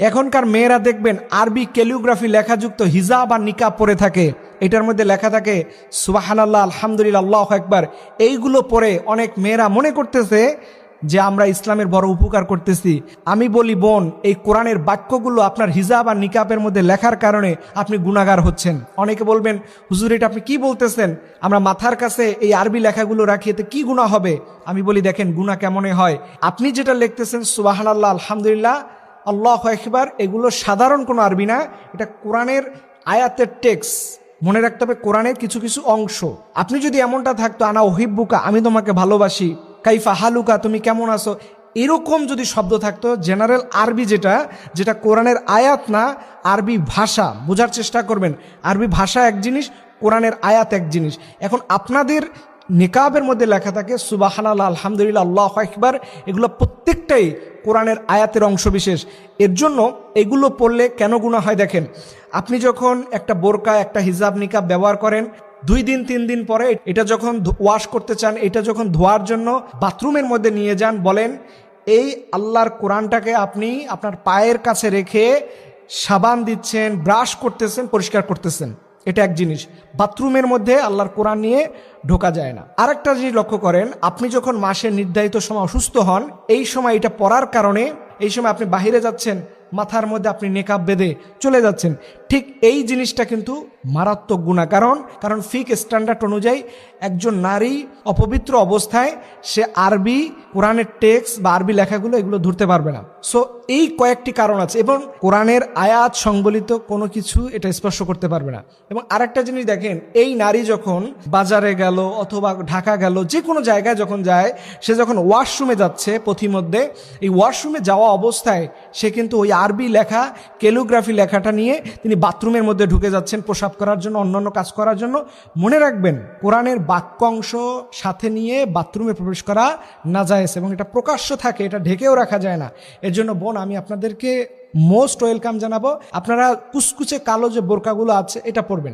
এখনকার মেয়েরা দেখবেন আরবি ক্যালিগ্রাফি লেখাযুক্ত হিজাব আর নিকাব পরে থাকে, এটার মধ্যে লেখা থাকে সুবহানাল্লাহ, আলহামদুলিল্লাহ, আল্লাহু আকবার। এইগুলো পরে অনেক মেয়েরা মনে করতেছে যে আমরা ইসলামের বড় উপকার করতেছি। আমি বলি বোন, এই কোরআনের বাক্যগুলো আপনার হিজাব আর নিকাবের মধ্যে লেখার কারণে আপনি গুনাহগার হচ্ছেন। অনেকে বলবেন হুজুর এটা আপনি কি বলতেছেন, আমরা মাথার কাছে এই আরবি লেখাগুলো রাখি, এতে কি গুনাহ হবে? আমি বলি দেখেন গুনাহ কেমনে হয়। আপনি যেটা লিখতেছেন সুবহানাল্লাহ, আলহামদুলিল্লাহ, আল্লাহু আকবার, এগুলো সাধারণ কোনো আরবি না, এটা কোরআনের আয়াতের টেক্সট। মনে রাখতে হবে কোরআনের কিছু কিছু অংশ। আপনি যদি এমনটা থাকতো আনা ওহিব্বুকা, আমি তোমাকে ভালোবাসি, কাইফা হালুকা, তুমি কেমন আছো, এরকম যদি শব্দ থাকতো, জেনারেল আরবি যেটা কোরআনের আয়াত না, আরবি ভাষা বোঝার চেষ্টা করবেন। আরবি ভাষা এক জিনিস, কোরআনের আয়াত এক জিনিস। এখন আপনাদের নিকাবের মধ্যে লেখা থাকে সুবহানাল্লাহ, আলহামদুলিল্লাহ, আল্লাহু আকবার, এগুলো প্রত্যেকটাই কোরআনের আয়াতের অংশবিশেষ। এর জন্য এগুলো পড়লে কেন গুনাহ হয় দেখেন, আপনি যখন একটা বোরকা, একটা হিজাব, নিকাব ব্যবহার করেন, 2 দিন 3 দিন পরে এটা যখন ওয়াশ করতে চান, এটা যখন ধোয়ার জন্য বাথরুমের মধ্যে নিয়ে যান, বলেন এই আল্লাহর কোরআনটাকে আপনি আপনার পায়ের কাছে রেখে সাবান দিচ্ছেন, ব্রাশ করতেছেন, পরিষ্কার করতেছেন। এটা এক জিনিস। বাথরুমের মধ্যে আল্লাহর কোরআন নিয়ে ঢোকা যায় না। আরেকটা জিনিস লক্ষ্য করেন, আপনি যখন মাসের নির্ধারিত সময় অসুস্থ হন, এই সময় এটা পড়ার কারণে, এই সময় আপনি বাহিরে যাচ্ছেন, মাথার মধ্যে আপনি নেকাব বেঁধে চলে যাচ্ছেন, ঠিক এই জিনিসটা কিন্তু মারাত্মক গুনাহ। কারণ ফিক স্ট্যান্ডার্ড অনুযায়ী একজন নারী অপবিত্র অবস্থায় সে আরবি কোরআনের টেক্সট বা আরবি লেখাগুলো এগুলো ধরতে পারবে না। সো এই কয়েকটি কারণ আছে, এবং কোরআনের আয়াত সংবলিত কোনো কিছু এটা স্পর্শ করতে পারবে না। এবং আরেকটা জিনিস দেখেন, এই নারী যখন বাজারে গেল অথবা ঢাকা গেল, যে কোনো জায়গায় যখন যায়, সে যখন ওয়াশরুমে যাচ্ছে, পথিমধ্যে এই ওয়াশরুমে যাওয়া অবস্থায় সে কিন্তু ওই আরবি লেখা ক্যালিগ্রাফি লেখাটা নিয়ে তিনি বাথরুমের মধ্যে ঢুকে যাচ্ছেন প্রসাব করার জন্য, অন্যান্য কাজ করার জন্য। মনে রাখবেন কোরআনের বাক্যাংশ সাথে নিয়ে বাথরুমে প্রবেশ করা নাজায়েজ, এবং এটা প্রকাশ্য থাকে, এটা ঢেকেও রাখা যায় না। এর জন্য বোন, আমি আপনাদেরকে মোস্ট ওয়েলকাম জানাবো, আপনারা কুচকুচে কালো যে বোরকাগুলো আছে এটা পরবেন।